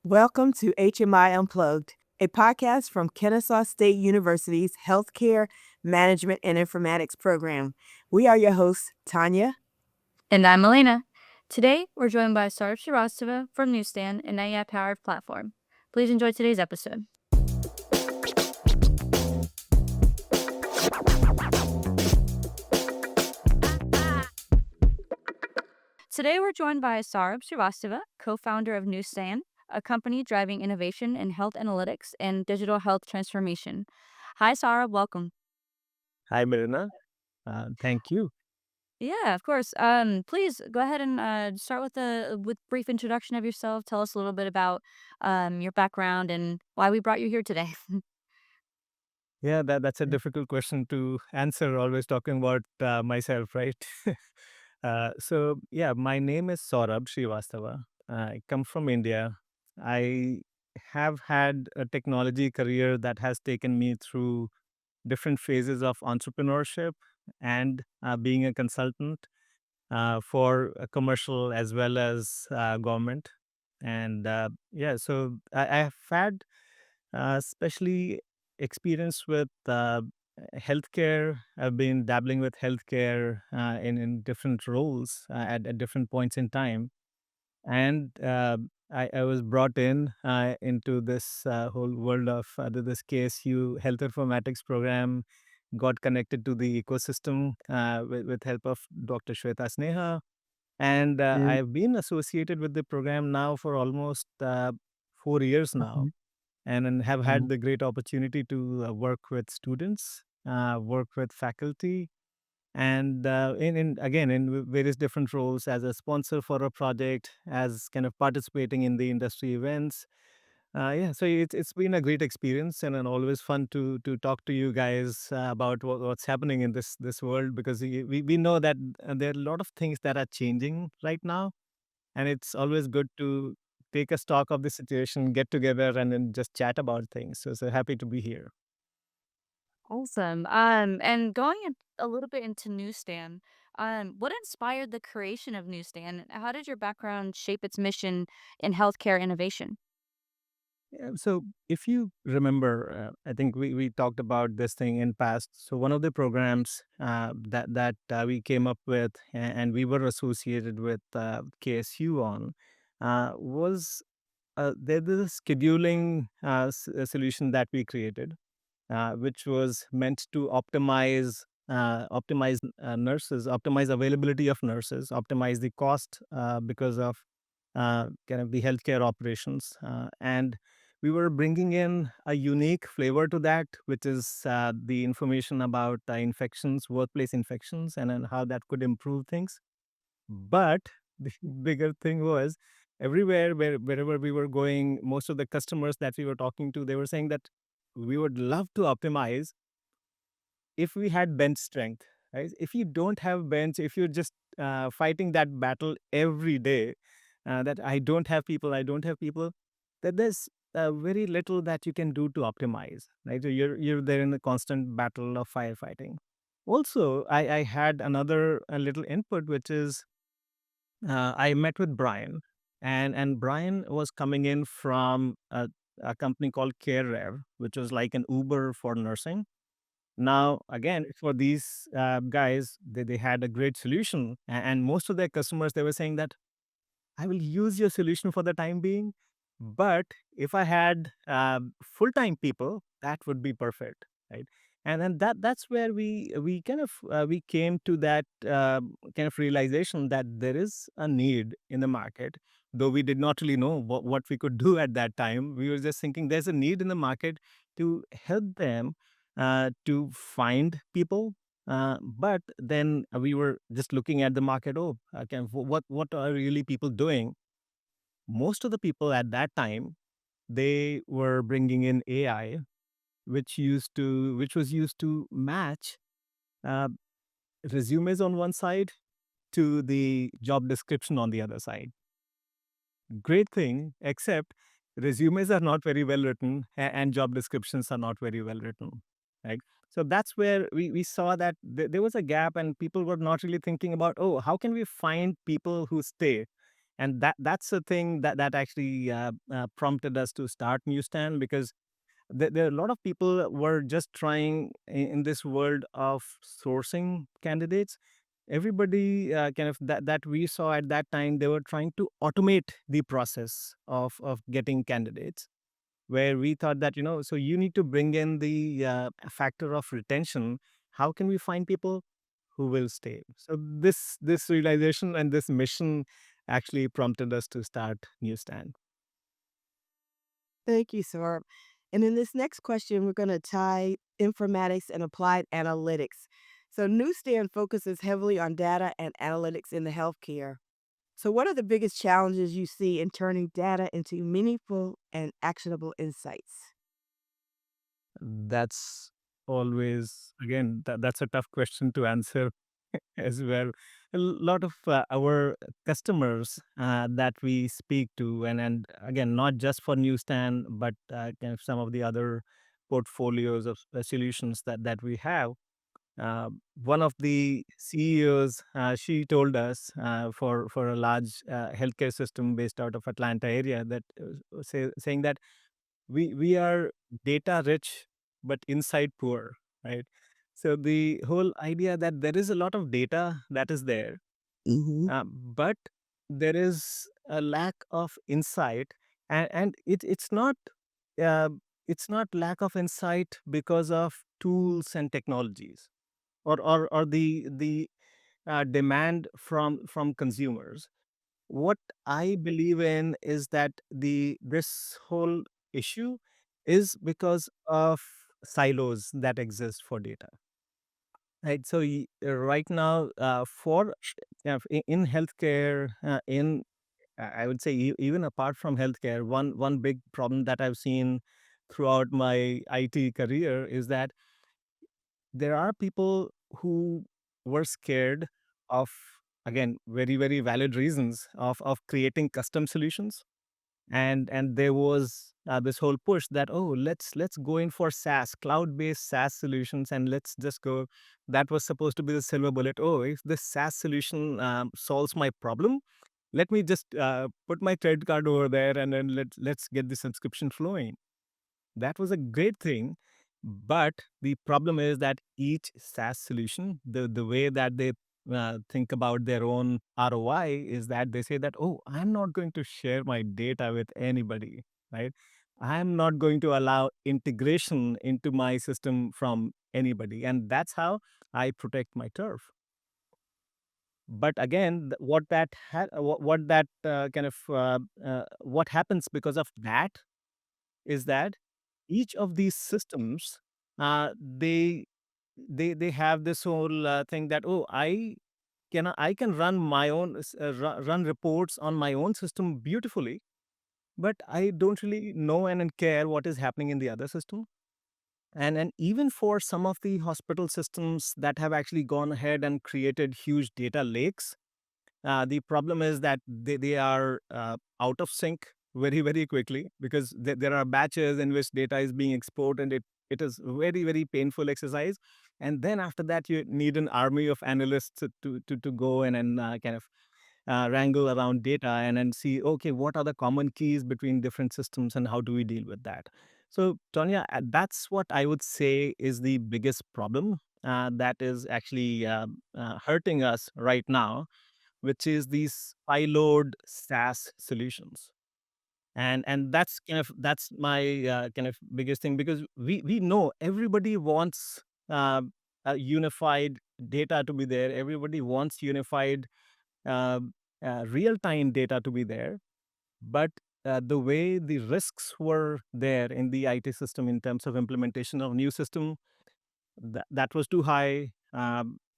Welcome to HMI Unplugged, a podcast from Kennesaw State University's Healthcare Management and Informatics program. We are your hosts, Tanya. And I'm Elena. Today, we're joined by Saurabh Srivastava from NuStan, an AI-powered platform. Please enjoy today's episode. Today, we're joined by Saurabh Srivastava, co-founder of NuStan, a company driving innovation in health analytics and digital health transformation. Hi, Saurabh. Welcome. Hi, Marina. Thank you. Yeah, of course. Please go ahead and start with a brief introduction of yourself. Tell us a little bit about your background and why we brought you here today. Yeah, that's a difficult question to answer, always talking about myself, right? So, my name is Saurabh Srivastava. I come from India. I have had a technology career that has taken me through different phases of entrepreneurship and being a consultant for a commercial as well as government. And I have had especially experience with healthcare. I've been dabbling with healthcare in different roles at different points in time. And I was brought in into this whole world of this KSU Health Informatics program, got connected to the ecosystem with help of Dr. Shweta Sneha. And And I've been associated with the program now for almost 4 years now, and then have had the great opportunity to work with students, work with faculty, and in again in various different roles as a sponsor for a project, as kind of participating in the industry events. So it's been a great experience, and always fun to talk to you guys about what's happening in this world, because we know that there are a lot of things that are changing right now, and it's always good to take a stock of the situation, get together, and then just chat about things. So happy to be here. Awesome. And going a little bit into Newsstand, what inspired the creation of Newsstand? How did your background shape its mission in healthcare innovation? Yeah, so if you remember, I think we talked about this thing in past. So one of the programs that we came up with, and we were associated with KSU on, was there's a scheduling solution that we created, which was meant to optimize nurses, optimize availability of nurses, optimize the cost because of kind of the healthcare operations, and we were bringing in a unique flavor to that, which is the information about infections, workplace infections, and then how that could improve things. But the bigger thing was, wherever we were going, most of the customers that we were talking to, they were saying that we would love to optimize if we had bench strength, right? If you don't have bench, if you're just fighting that battle every day, that I don't have people, that there's very little that you can do to optimize, right? So you're there in the constant battle of firefighting. Also, I had another a little input, which is I met with Brian, and Brian was coming in from a company called CareRev, which was like an Uber for nursing. Now, again, for these guys, they had a great solution, and most of their customers, they were saying that I will use your solution for the time being, but if I had full time people, that would be perfect, right? And then that's where we kind of we came to that kind of realization that there is a need in the market, though we did not really know what we could do at that time. We were just thinking there's a need in the market to help them to find people, but then we were just looking at the market. Oh, okay, what are really people doing? Most of the people at that time, they were bringing in AI, which was used to match uh, resumes on one side to the job description on the other side. Great thing, except resumes are not very well written, and job descriptions are not very well written, right? So that's where we saw that there was a gap, and people were not really thinking about, oh, how can we find people who stay? And that's the thing that actually prompted us to start NuStan, because there are a lot of people were just trying in this world of sourcing candidates. Everybody kind of that we saw at that time, they were trying to automate the process of getting candidates, where we thought that, so you need to bring in the factor of retention. How can we find people who will stay? So this realization and this mission actually prompted us to start NuStan. Thank you, sir. And in this next question, we're going to tie informatics and applied analytics. So, NewStan focuses heavily on data and analytics in the healthcare. So, what are the biggest challenges you see in turning data into meaningful and actionable insights? That's always, again, that's a tough question to answer as well. A lot of our customers that we speak to, and again, not just for NuStan, but kind of some of the other portfolios of solutions that we have. One of the CEOs, she told us for a large healthcare system based out of Atlanta area, that saying that we are data rich but inside poor, right? So the whole idea that there is a lot of data that is there, Hmm. but there is a lack of insight, and uh, it's not lack of insight because of tools and technologies, or the demand from consumers. What I believe in is that the this whole issue is because of silos that exist for data. Right. So right now, for in healthcare, in I would say even apart from healthcare, one big problem that I've seen throughout my IT career is that there are people who were scared of, again, very valid reasons of creating custom solutions. And there was this whole push that, oh, let's go in for SaaS, cloud based SaaS solutions, and let's just go. That was supposed to be the silver bullet. Oh, if this SaaS solution solves my problem, let me just put my credit card over there, and then let's get the subscription flowing. That was a great thing. But the problem is that each SaaS solution, the way that they think about their own ROI is that they say that, oh, I'm not going to share my data with anybody, right? I'm not going to allow integration into my system from anybody. And that's how I protect my turf. But again, what that kind of what happens because of that is that each of these systems, they they have this whole thing that, oh, I can run my own run reports on my own system beautifully, but I don't really know and care what is happening in the other system. And even for some of the hospital systems that have actually gone ahead and created huge data lakes, the problem is that they are out of sync very quickly, because there are batches in which data is being exported, and it is very painful exercise. And then after that, you need an army of analysts to go and kind of wrangle around data and then see, okay, what are the common keys between different systems and how do we deal with that? So, Tonya, that's what I would say is the biggest problem that is actually hurting us right now, which is these siloed SaaS solutions. And that's my kind of biggest thing, because we know everybody wants uh, a unified data to be there. Everybody wants unified uh, real time data to be there. But the way the risks were there in the IT system in terms of implementation of new system, that was too high.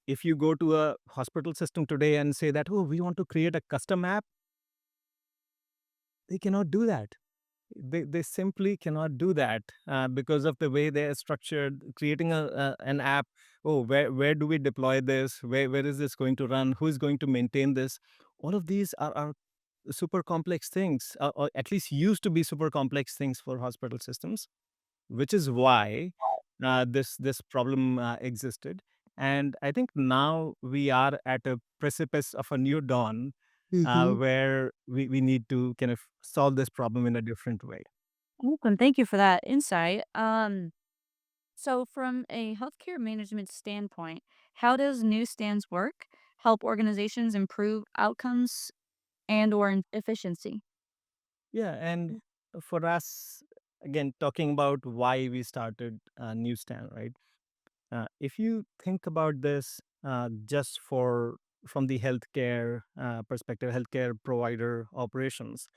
If you go to a hospital system today and say that, oh, we want to create a custom app, they cannot do that. They simply cannot do that because of the way they are structured. Creating an app, oh, where do we deploy this? Where is this going to run? Who is going to maintain this? All of these are super complex things, or at least used to be super complex things for hospital systems, which is why this problem existed. And I think now we are at a precipice of a new dawn, Mm-hmm. where we need to kind of solve this problem in a different way. Awesome. Thank you for that insight. So from a healthcare management standpoint, how does newsstands work? Help organizations improve outcomes and or efficiency? Yeah, and for us, again, talking about why we started Newsstand, right? If you think about this just for from the healthcare perspective, healthcare provider operations,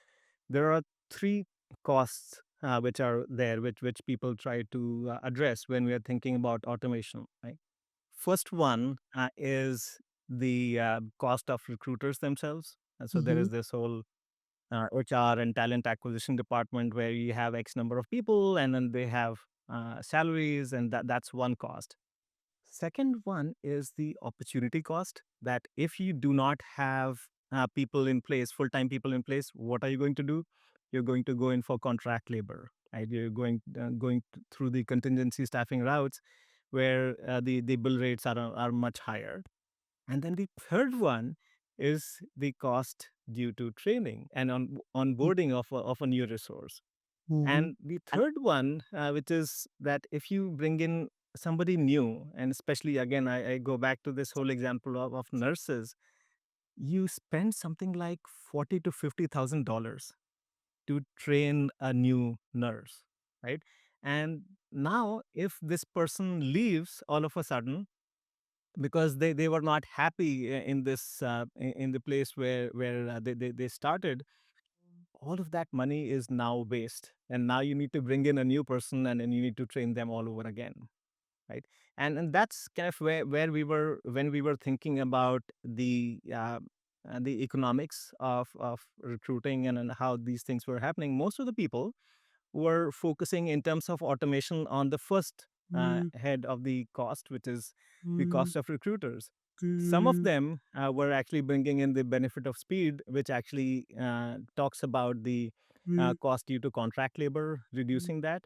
there are three costs which are there, which people try to address when we are thinking about automation. Right. First one is the cost of recruiters themselves. And so there Mm-hmm. is this whole HR and talent acquisition department where you have X number of people and then they have salaries, and that's one cost. Second one is the opportunity cost, that if you do not have people in place, full time people in place, what are you going to do? You're going to go in for contract labor, right? You're through the contingency staffing routes where the bill rates are much higher. And then the third one is the cost due to training and onboarding of a new resource. Mm-hmm. And the third one, which is that if you bring in somebody new, and especially again, I go back to this whole example of nurses, you spend something like forty to $50,000 to train a new nurse, right? And now, if this person leaves all of a sudden because they were not happy in this in the place where they started, all of that money is now waste, and now you need to bring in a new person and then you need to train them all over again, right? And that's kind of where we were when we were thinking about the economics of recruiting and how these things were happening. Most of the people were focusing in terms of automation on the first head of the cost, which is the cost of recruiters. Some of them were actually bringing in the benefit of speed, which actually talks about the cost due to contract labor, reducing that.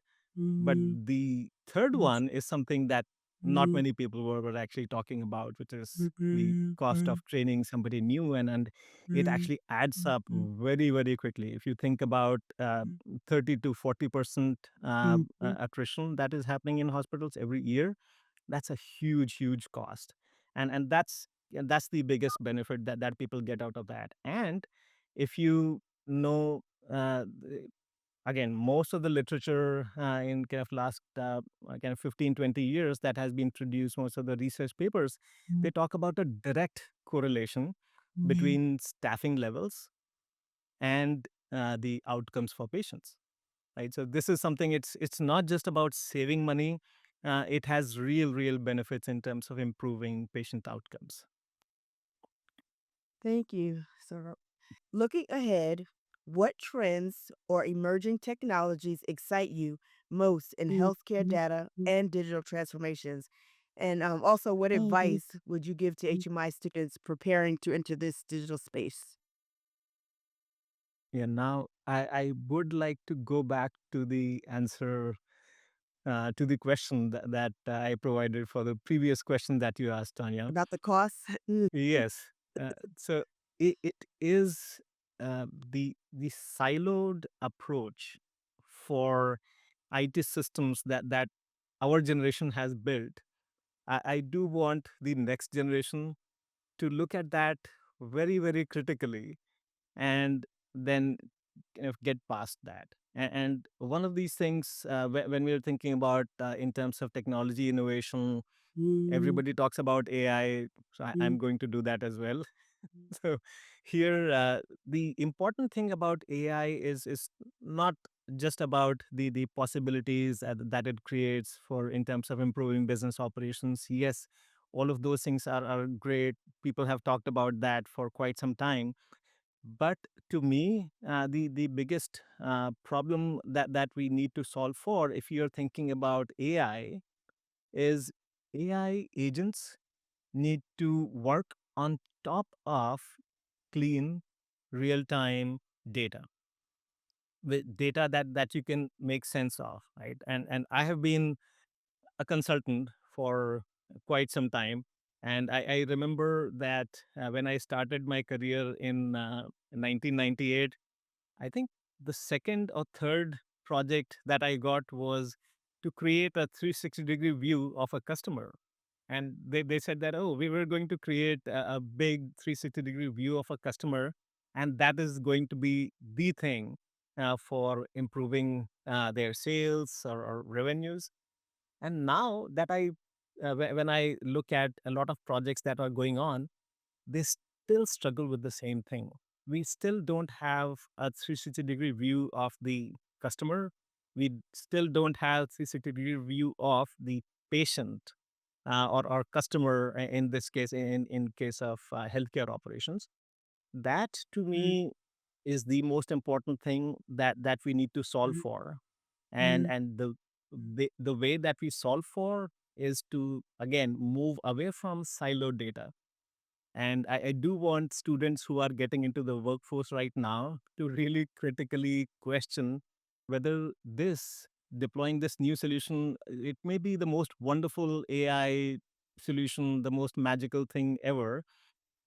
But the third one is something that not many people were actually talking about, which is the cost of training somebody new, and it actually adds up very, very quickly. If you think about 30 to 40% attrition that is happening in hospitals every year, that's a huge, huge cost. And that's the biggest benefit that people get out of that. And if you know, uh, again, most of the literature in kind of last kind of 15-20 years that has been produced, most of the research papers, they talk about a direct correlation between staffing levels and the outcomes for patients, right? So this is something, it's not just about saving money, it has real benefits in terms of improving patient outcomes. Thank you, sir. Looking ahead, what trends or emerging technologies excite you most in healthcare data and digital transformations? And also, what advice would you give to HMI students preparing to enter this digital space? Yeah, now I would like to go back to the answer to the question that I provided for the previous question that you asked, Tanya. About the costs? Yes. So it is the siloed approach for IT systems that our generation has built. I do want the next generation to look at that very, very critically and then kind of get past that. And one of these things, when we're thinking about in terms of technology innovation, everybody talks about AI. So I'm going to do that as well. So here, the important thing about AI is not just about the possibilities that it creates for in terms of improving business operations. Yes, all of those things are great. People have talked about that for quite some time. But to me, the biggest problem that we need to solve for, if you're thinking about AI, is AI agents need to work on top of clean, real time data, with data that you can make sense of, right? And I have been a consultant for quite some time. And I remember that when I started my career in 1998, I think the second or third project that I got was to create a 360-degree view of a customer. And they said that, oh, we were going to create a big 360-degree view of a customer. And that is going to be the thing for improving their sales or revenues. And now that when I look at a lot of projects that are going on, they still struggle with the same thing. We still don't have a 360-degree view of the customer. We still don't have 360-degree view of the patient or customer in this case, in case of healthcare operations. That to Mhm, me is the most important thing that we need to solve mhm, for. and mhm, and the way that we solve for is to again move away from siloed data. And I do want students who are getting into the workforce right now to really critically question whether this deploying this new solution, it may be the most wonderful AI solution, the most magical thing ever,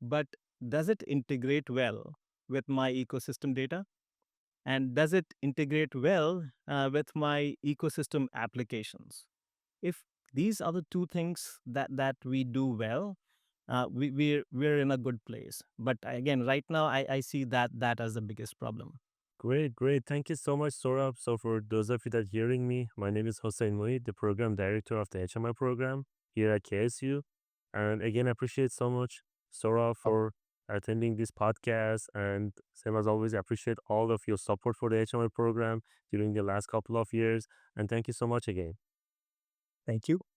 but does it integrate well with my ecosystem data? And does it integrate well with my ecosystem applications? If these are the two things that we do well, we're in a good place. But again, right now, I see that as the biggest problem. Great, great. Thank you so much, Saurabh. So, for those of you that hearing me, my name is Hossein Muid, the program director of the HMI program here at KSU. And again, I appreciate so much, Saurabh, for attending this podcast. And same as always, I appreciate all of your support for the HMI program during the last couple of years. And thank you so much again. Thank you.